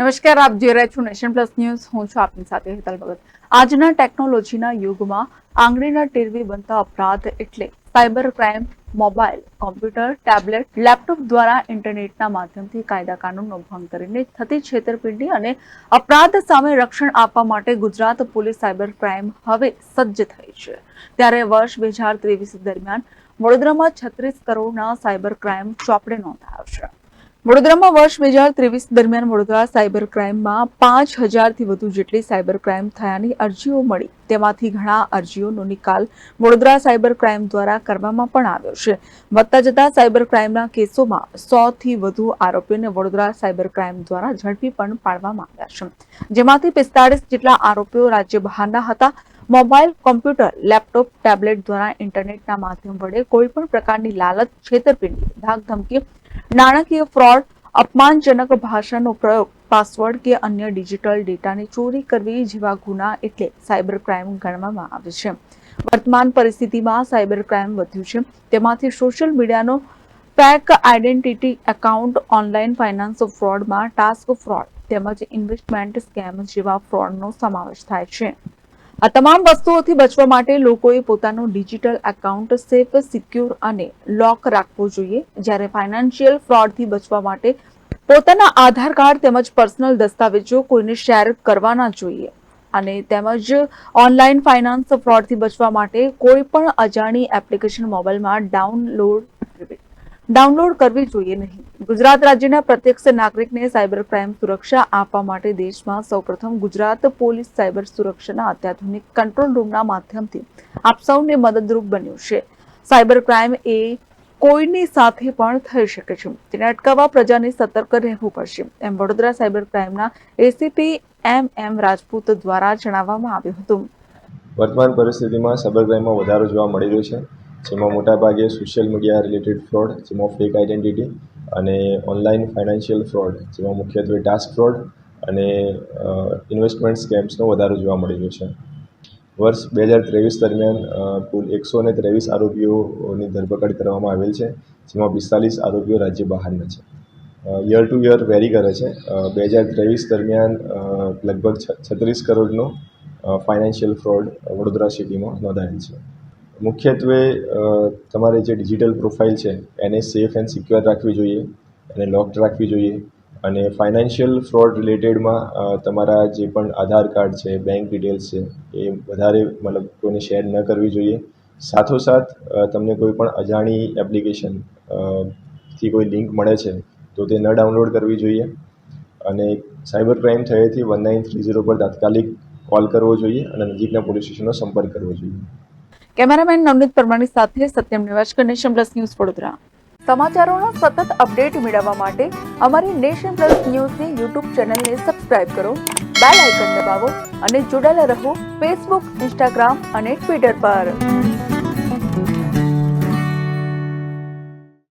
નમસ્કાર, આપ જોઈ રહ્યા છો નેશન પ્લસ ન્યૂઝ. હું છું આપની સાથે હેતલ ભગત. આજના ટેકનોલોજીના યુગમાં આંગળીના ટેરવે બનતા અપરાધ એટલે cyber crime. Mobile, computer, tablet, laptop દ્વારા ઇન્ટરનેટના માધ્યમથી કાયદા કાનૂનનો ભંગ કરીને થતી છેતરપિંડી અને અપરાધ સામે રક્ષણ આપવા માટે ગુજરાત પોલીસ સાયબર ક્રાઇમ હવે સજ્જ થઈ છે. ત્યારે વર્ષ 2023 દરમિયાન વડોદરામાં 36 કરોડના સાયબર ક્રાઇમ ચોપડે નોંધાયો છે. વડોદરામાં વર્ષ 2023 દરમિયાન વડોદરા સાયબર ક્રાઇમમાં 5000થી વધુ જેટલી સાયબર ક્રાઇમ થયાની અરજીઓ મળી. તેમાંથી ઘણા અરજીઓનો નિકાલ વડોદરા સાયબર ક્રાઇમ દ્વારા કરવામાં પણ આવ્યો છે. વધતા જતા સાયબર ક્રાઇમના કેસોમાં 100થી વધુ આરોપીઓને વડોદરા સાયબર ક્રાઇમ દ્વારા ઝડપી પણ પાડવામાં આવ્યા છે, જેમાંથી 45 જેટલા આરોપીઓ રાજ્ય બહારના હતા. મોબાઈલ, કોમ્પ્યુટર, લેપટોપ, ટેબ્લેટ દ્વારા ઇન્ટરનેટના માધ્યમ વડે કોઈપણ પ્રકારની લાલચ, છેતરપિંડી, ધાકધમકી, નાણાકીય ફ્રોડ, અપમાનજનક ભાષાનો પ્રયોગ, પાસવર્ડ કે અન્ય ડિજિટલ ડેટાની ચોરી કરવી જેવા ગુના એટલે સાયબર ક્રાઇમ ગણવામાં આવે છે. વર્તમાન પરિસ્થિતિમાં સાયબર ક્રાઇમ વધ્યું છે. તેમાંથી સોશિયલ મીડિયાનો fake identity account, online finance ફ્રોડમાં ટાસ્ક ફ્રોડ તેમજ ઇન્વેસ્ટમેન્ટ સ્કેમ જેવા ફ્રોડનો સમાવેશ થાય છે. આ તમામ વસ્તુઓથી બચવા માટે લોકોએ પોતાનું ડિજિટલ એકાઉન્ટ સેફ, સિક્યોર અને લોક રાખવું જોઈએ. જ્યારે ફાઇનાન્શિયલ ફ્રોડથી બચવા માટે પોતાના આધાર કાર્ડ તેમજ પર્સનલ દસ્તાવેજો કોઈને શેર કરવા ના જોઈએ. અને તેમજ ઓનલાઈન ફાઇનાન્સ ફ્રોડથી બચવા માટે કોઈ પણ અજાણી એપ્લિકેશન મોબાઈલમાં ડાઉનલોડ કરવી જોઈએ નહીં. ગુજરાત રાજ્યના પ્રત્યક્ષ નાગરિકને સાયબર ક્રાઇમ સુરક્ષા આપવા માટે દેશમાં સૌપ્રથમ ગુજરાત પોલીસ સાયબર સુરક્ષાના અત્યાધુનિક કંટ્રોલ રૂમના માધ્યમથી આપ સૌને મદદરૂપ બન્યું છે. સાયબર ક્રાઇમ એ કોઈની સાથે પણ થઈ શકે છે. તેને અટકાવવા પ્રજાને સતર્ક રહેવું પડશે, એમ વડોદરા સાયબર ક્રાઇમના એસીપી એમ રાજપૂત દ્વારા જણાવવામાં આવ્યું હતું. વર્તમાન પરિસ્થિતિમાં સાયબર ક્રાઇમમાં વધારો જોવા મળી રહ્યો છે, જેમાં મોટાભાગે સોશિયલ મીડિયા રિલેટેડ ફ્રોડ, જેમાં ફેક આઈડેન્ટિટી અને ઓનલાઈન ફાઇનાન્શિયલ ફ્રોડ, જેમાં મુખ્યત્વે ટાસ્ક ફ્રોડ અને ઇન્વેસ્ટમેન્ટ સ્કેમ્સનો વધારો જોવા મળી રહ્યો છે. વર્ષ 2023 દરમિયાન કુલ 123 આરોપીઓની ધરપકડ કરવામાં આવેલ છે, જેમાં 45 આરોપીઓ રાજ્ય બહારના છે. યર ટુ યર વેરી કરે છે. 2023 દરમિયાન લગભગ 36 કરોડનો ફાઇનાન્શિયલ ફ્રોડ વડોદરા સિટીમાં નોંધાયેલ છે. મુખ્યત્વે તમારે જે ડિજિટલ પ્રોફાઇલ છે એને સેફ એન્ડ સિક્યોર રાખવી જોઈએ, એને લોક્ડ રાખવી જોઈએ. અને ફાઇનાન્શિયલ ફ્રોડ રિલેટેડમાં તમારા જે પણ આધાર કાર્ડ છે, બેંક ડિટેલ્સ છે, એ વધારે કોઈને શેર ન કરવી જોઈએ. સાથોસાથ તમને કોઈ પણ અજાણી એપ્લિકેશન થી કોઈ લિંક મળે છે તો તે ન ડાઉનલોડ કરવી જોઈએ. અને સાયબર ક્રાઇમ થયેથી 1930 પર તાત્કાલિક કોલ કરવો જોઈએ અને નજીકના પોલીસ સ્ટેશનનો સંપર્ક કરવો જોઈએ. કેમેરામેન નવનીત પરમારની સાથે Satyam Nivaskar, nation plus news, Vadodara. સમાચારોના સતત અપડેટ મેળવવા માટે અમારી નેશન પ્લસ ન્યૂઝની યુટ્યુબ ચેનલને સબસ્ક્રાઇબ કરો, બેલ આઇકન દબાવો અને જોડાયેલા રહો ફેસબુક, ઇન્સ્ટાગ્રામ અને ટ્વિટર પર.